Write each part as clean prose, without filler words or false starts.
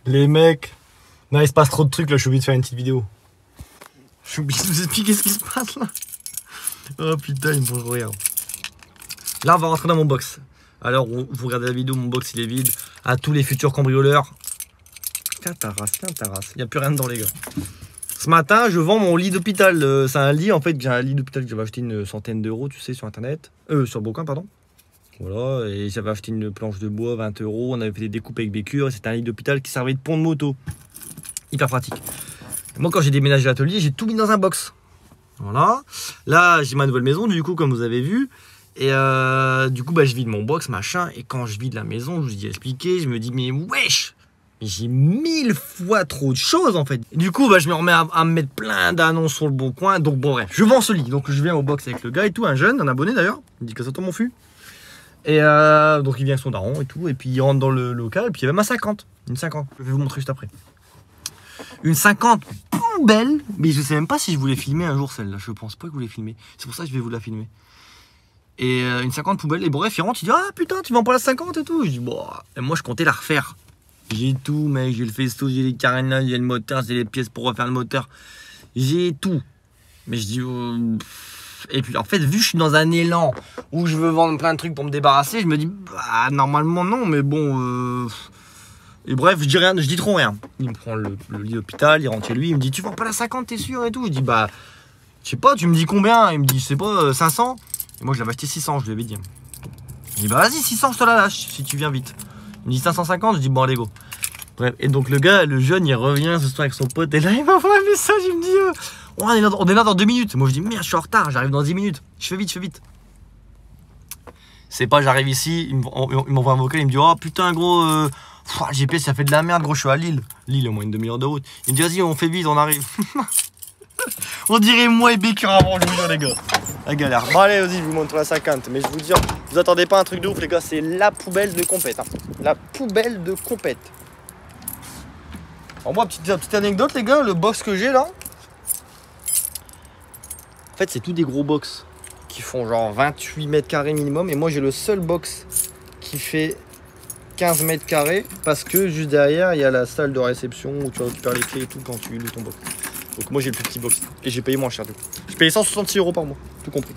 Les mecs. Non, il se passe trop de trucs là, je suis obligé de faire une petite vidéo. Je suis obligé de vous expliquer ce qui se passe là. Oh putain, il me faut rire. Là, on va rentrer dans mon box. Alors, vous regardez la vidéo, mon box il est vide. À tous les futurs cambrioleurs. Tiens ta race, Il n'y a plus rien dedans, les gars. Ce matin, je vends mon lit d'hôpital. C'est un lit, en fait, j'ai un lit d'hôpital que j'avais acheté une centaine d'euros, tu sais, sur internet. Sur Bocun, pardon. Voilà, et j'avais acheté une planche de bois, 20 euros. On avait fait des découpes avec bécure. C'était un lit d'hôpital qui servait de pont de moto. Hyper pratique. Et moi, quand j'ai déménagé l'atelier, j'ai tout mis dans un box. Voilà. Là, j'ai ma nouvelle maison, du coup, comme vous avez vu. Et du coup, bah, je vide mon box, machin. Et quand je vide la maison, je vous ai expliqué, je me dis, mais wesh! J'ai 1000 fois trop de choses en fait. Du coup, bah, je me remets à me mettre plein d'annonces sur le bon coin. Donc bon, bref, je vends ce lit. Donc je viens au box avec le gars et tout, un jeune, un abonné d'ailleurs. Il dit que ça tombe mon fût. Et donc il vient avec son daron et tout. Et puis il rentre dans le local. Et puis il y avait ma 50. Une 50. Je vais vous montrer juste après. Une 50 poubelle. Mais je sais même pas si je voulais filmer un jour celle-là. Je pense pas que je voulais filmer. C'est pour ça que je vais vous la filmer. Et une 50 poubelle. Et bref, il rentre, il dit, ah putain, tu vends pas la 50 et tout. Je dis, bon, et moi je comptais la refaire. J'ai tout, mec, j'ai le festo, j'ai les carénages, j'ai le moteur, j'ai les pièces pour refaire le moteur. J'ai tout. Mais je dis... Et puis en fait, vu que je suis dans un élan où je veux vendre plein de trucs pour me débarrasser, je me dis, bah normalement non, mais bon... Et bref, je dis rien, je dis trop rien. Il me prend le lit d'hôpital, il rentre chez lui, il me dit, tu vends pas la 50, t'es sûr et tout. Je dis, bah, je sais pas, tu me dis combien? Il me dit, je sais pas, 500. Et moi je l'avais acheté 600, je lui avais dit. Il dit, bah vas-y, 600, je te la lâche, si tu viens vite. Il me dit 550, je dis bon allez go. Bref, et donc le gars, le jeune, il revient ce soir avec son pote et là il m'envoie un message, il me dit on est là dans 2 minutes. Moi je dis merde, je suis en retard, j'arrive dans 10 minutes. Je fais vite. C'est pas, j'arrive ici, il m'envoie un vocal, il me dit oh putain gros, le GPS ça fait de la merde gros, je suis à Lille. Lille au moins une demi-heure de route. Il me dit vas-y on fait vite, on arrive. On dirait moi et Bécure avant, je vous jure les gars. La galère. Bon allez, vas-y, je vous montre la 50. Mais je vous dis, vous attendez pas un truc de ouf les gars, c'est la poubelle de compète. Hein. La poubelle de compète. Alors moi, petite anecdote les gars, le box que j'ai là. En fait, c'est tous des gros box qui font genre 28 mètres carrés minimum. Et moi, j'ai le seul box qui fait 15 mètres carrés. Parce que juste derrière, il y a la salle de réception où tu récupères les clés et tout quand tu loues ton box. Donc moi j'ai le plus petit box et j'ai payé moins cher du coup. J'ai payé 166 € par mois, tout compris.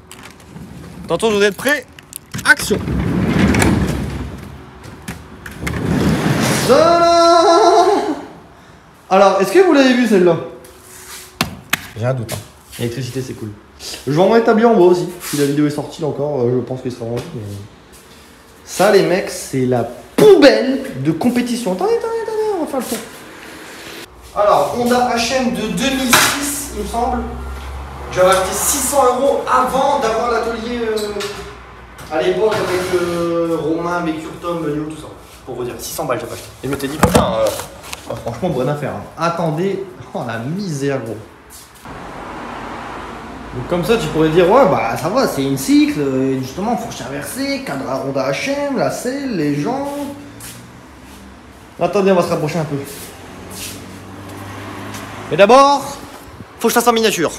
Tantôt vous êtes prêts? Action! Alors, est-ce que vous l'avez vu celle-là? J'ai un doute. Hein. L'électricité c'est cool. Je vais en rétablir en bas aussi. Si la vidéo est sortie là encore, je pense qu'il sera rendu. Mais... Ça les mecs, c'est la poubelle de compétition. Attendez, on va faire le tour. Alors, Honda HM de 2006, il me semble. J'avais acheté 600 € avant d'avoir l'atelier à l'époque avec Romain, Bécure, Tom, Léo, tout ça. Pour vous dire, 600 balles j'avais acheté. Et je m'étais dit, putain, franchement, bonne affaire. Hein. Attendez, oh la misère, gros. Donc, comme ça, tu pourrais dire, ouais, bah ça va, c'est une cycle, justement, fourche inversée, cadre à Honda HM, la selle, les jantes. Attendez, on va se rapprocher un peu. Mais d'abord, faut que je fasse en miniature.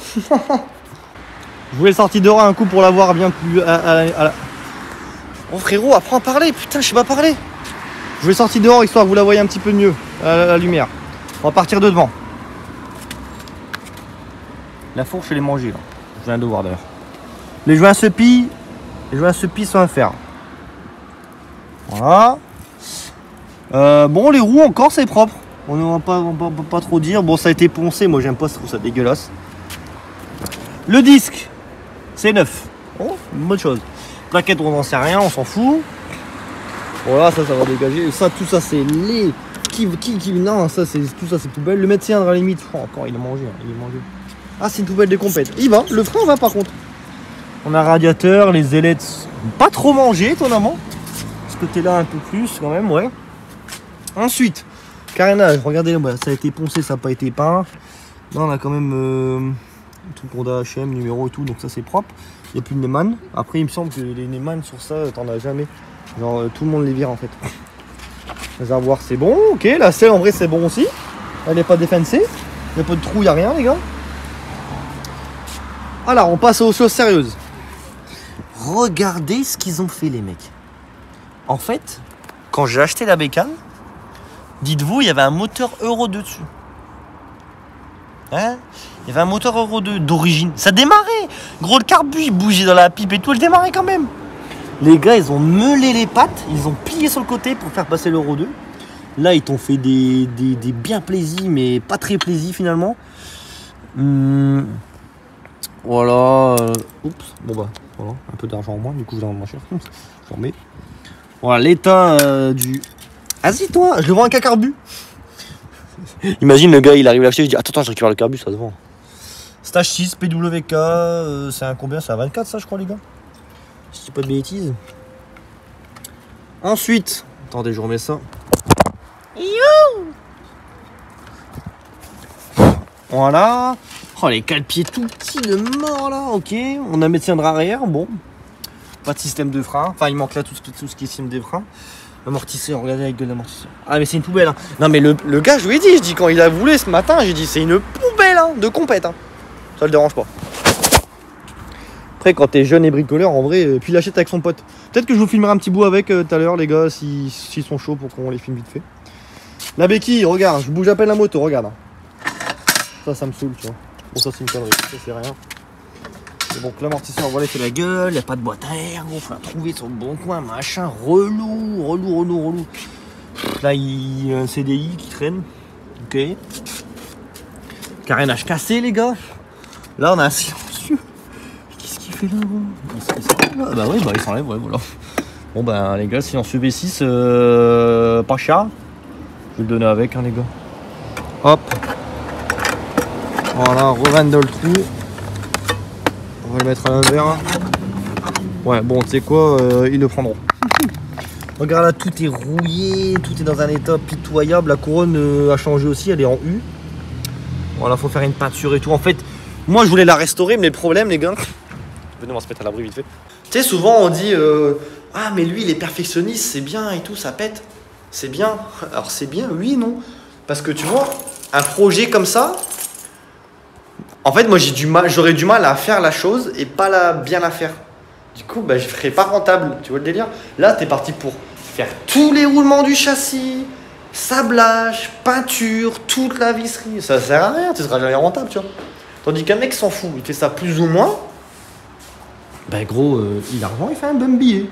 Je voulais sortir dehors un coup pour l'avoir bien plus Oh frérot, apprends à parler, putain, je sais pas parler. Je voulais sortir dehors histoire que vous la voyez un petit peu mieux à la lumière. On va partir de devant. La fourche, elle est mangée là. Je viens de voir d'ailleurs. Les joints se pillent. Les joints se pillent sont à faire. Voilà. Bon, les roues encore, c'est propre. On ne va pas trop dire. Bon, ça a été poncé. Moi, j'aime pas, je trouve ça dégueulasse. Le disque, c'est neuf. Oh, une bonne chose. Plaquette, on n'en sait rien, on s'en fout. Voilà, ça va dégager. Ça, tout ça, c'est les... Non, ça, c'est tout ça, c'est poubelle. Le médecin, à la limite, oh, encore, il a mangé. Hein, il est mangé. Ah, c'est une poubelle de compète. Il va. Le frein va, par contre. On a un radiateur, les ailettes, pas trop mangé, étonnamment. Ce côté-là, un peu plus, quand même, ouais. Ensuite... Carénage, regardez, bah, ça a été poncé, ça n'a pas été peint. Là, on a quand même un truc Honda HM, numéro et tout, donc ça c'est propre. Il n'y a plus de Neyman. Après, il me semble que les Neyman sur ça, t'en as jamais. Genre, tout le monde les vire en fait. Réservoir, c'est bon, ok. La selle, en vrai, c'est bon aussi. Elle n'est pas défoncée. Il n'y a pas de trou, il n'y a rien, les gars. Alors, on passe aux choses sérieuses. Regardez ce qu'ils ont fait, les mecs. En fait, quand j'ai acheté la bécane, Dites-vous, il y avait un moteur Euro 2 dessus. Hein? Il y avait un moteur Euro 2 d'origine. Ça démarrait. Gros, le carbu, il bougeait dans la pipe et tout. Elle démarrait quand même. Les gars, ils ont meulé les pattes. Ils ont plié sur le côté pour faire passer l'Euro 2. Là, ils t'ont fait des bien plaisirs, mais pas très plaisirs finalement. Voilà. Oups. Bon bah, voilà. Un peu d'argent en moins. Du coup, je vais en moins cher. J'en mets. Voilà, l'état du... Assis-toi, je le vends un carbu. Imagine le gars, il arrive à l'acheter, je dis attends, je récupère le carbu, ça se vend. Stage 6, PWK, c'est un combien? C'est un 24 ça je crois les gars. Si je dis pas de bêtises. Ensuite, attendez, je remets ça. Voilà. Oh les cale-pieds tout petits de mort là, ok. On a un médecin de arrière, bon. Pas de système de frein, enfin il manque là tout ce qui est système de frein. Amortisseur, regardez avec de l'amortisseur. Ah mais c'est une poubelle hein. Non mais le gars je lui ai dit, quand il a voulu ce matin, j'ai dit c'est une poubelle hein, de compète hein. Ça le dérange pas. Après quand t'es jeune et bricoleur en vrai, puis il l'achète avec son pote. Peut-être que je vous filmerai un petit bout avec tout à l'heure les gars s'ils sont chauds pour qu'on les filme vite fait. La béquille, regarde, je bouge à peine la moto, regarde. Ça me saoule tu vois. Bon ça c'est une connerie, ça c'est rien. Donc l'amortisseur, voilà, il fait la gueule, il n'y a pas de boîte à air, il faut la trouver sur le bon coin, machin, relou. Là, il y a un CDI qui traîne, ok. Carénage cassé, les gars. Là, on a un silencieux. Qu'est-ce qu'il fait là, gros? Bah ouais, bah il s'enlève, ouais, voilà. Bon, bah les gars, silencieux V6, pas cher. Je vais le donner avec, hein, les gars. Hop. Voilà, revendre dans le trou. On va le mettre à l'envers. Ouais, bon, tu sais quoi, ils le prendront. Regarde là, tout est rouillé, tout est dans un état pitoyable. La couronne a changé aussi, elle est en U. Voilà, faut faire une peinture et tout. En fait, moi je voulais la restaurer, mais le problème, les gars. Venez, on va se mettre à l'abri vite fait. Tu sais, souvent on dit ah, mais lui il est perfectionniste, c'est bien et tout, ça pète. C'est bien. Alors c'est bien, oui et non. Parce que tu vois, un projet comme ça. En fait, moi j'aurais du mal à faire la chose et pas bien la faire. Du coup, bah, je ne ferais pas rentable. Tu vois le délire? Là, tu es parti pour faire tous les roulements du châssis, sablage, peinture, toute la visserie. Ça sert à rien, tu ne seras jamais rentable, tu vois. Tandis qu'un mec s'en fout, il fait ça plus ou moins. Ben gros, il a l'argent, il fait un bon billet.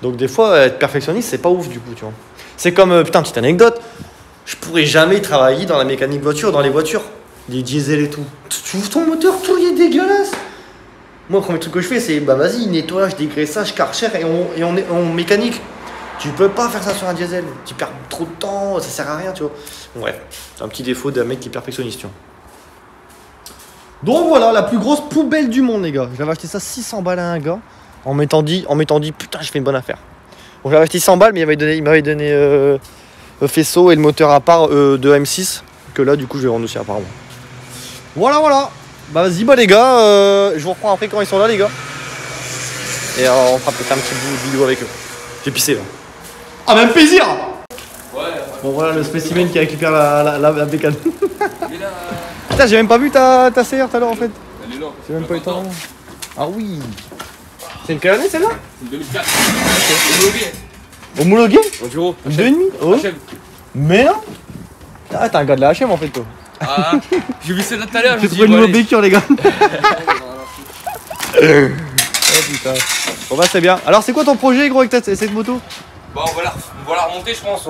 Donc des fois, être perfectionniste, c'est pas ouf du coup, tu vois. C'est comme, putain, petite anecdote. Je pourrais jamais travailler dans la mécanique voiture, dans les voitures. Les diesel et tout. Tu ouvres ton moteur, tout il est dégueulasse. Moi, le premier truc que je fais, c'est bah vas-y, nettoyage, dégraissage, karcher et on est en mécanique. Tu peux pas faire ça sur un diesel. Tu perds trop de temps, ça sert à rien, tu vois. Ouais, c'est un petit défaut d'un mec qui est perfectionniste, tu vois. Donc voilà, la plus grosse poubelle du monde, les gars. J'avais acheté ça 600 balles à un gars en m'étant dit, putain, je fais une bonne affaire. Bon, j'avais acheté 100 balles, mais il m'avait donné le faisceau et le moteur à part de M6, que là, du coup, je vais vendre aussi apparemment. Voilà. Bah vas-y, bah les gars, je vous reprends après quand ils sont là, les gars. Et on fera peut-être un petit bout de vidéo avec eux. J'ai pissé là. Ah, même plaisir. Ouais. Bon voilà le spécimen qui récupère la bécane. Putain, j'ai même pas vu ta CR tout à l'heure en fait. Elle est là. J'ai même pas eu le temps. Ah oui. C'est une quelle année celle-là? C'est une 2004. Ok. Homologué? Homologué? 2,5. Oh. Mais non. Ah, t'es un gars de la HM en fait toi. Ah, j'ai vu celle-là tout à l'heure. J'ai trouvé une nouvelle bécure les gars. Oh putain. Bon bah c'est bien. Alors c'est quoi ton projet gros avec cette moto? Bah on va la remonter je pense,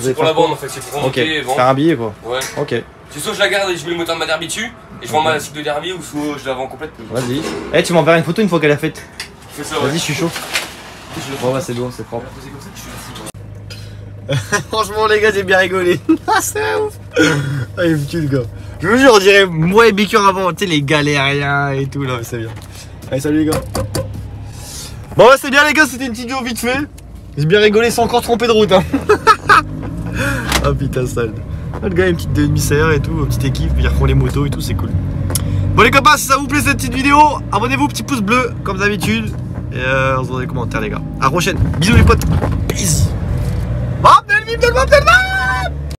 c'est pour la vendre en fait, c'est pour remonter et vendre. Faire un billet quoi. Ouais. Ok. C'est soit je la garde et je mets le moteur de ma derby dessus et je vends ma cycle de derby ou soit je la vends complète. Vas-y. Eh tu m'enverras une photo une fois qu'elle est faite. Fais ça, vas-y je suis chaud. Bon bah c'est bon, c'est propre. Franchement les gars j'ai bien rigolé. Ah c'est ouf. Ah il me tue le gars. Je vous jure on dirait moi et Bicure avant, tu sais les galériens et tout là, c'est bien. Allez salut les gars. Bon bah c'est bien les gars, c'était une petite vidéo vite fait. J'ai bien rigolé sans encore tromper de route hein. Ah putain sale. Le gars a une petite demi-serre et tout, une petite équipe, il reprend les motos et tout, c'est cool. Bon les copains, si ça vous plaît cette petite vidéo, abonnez-vous, petit pouce bleu comme d'habitude. Et on se voit dans les commentaires les gars. À la prochaine. Bisous les potes. Peace. Donne-moi,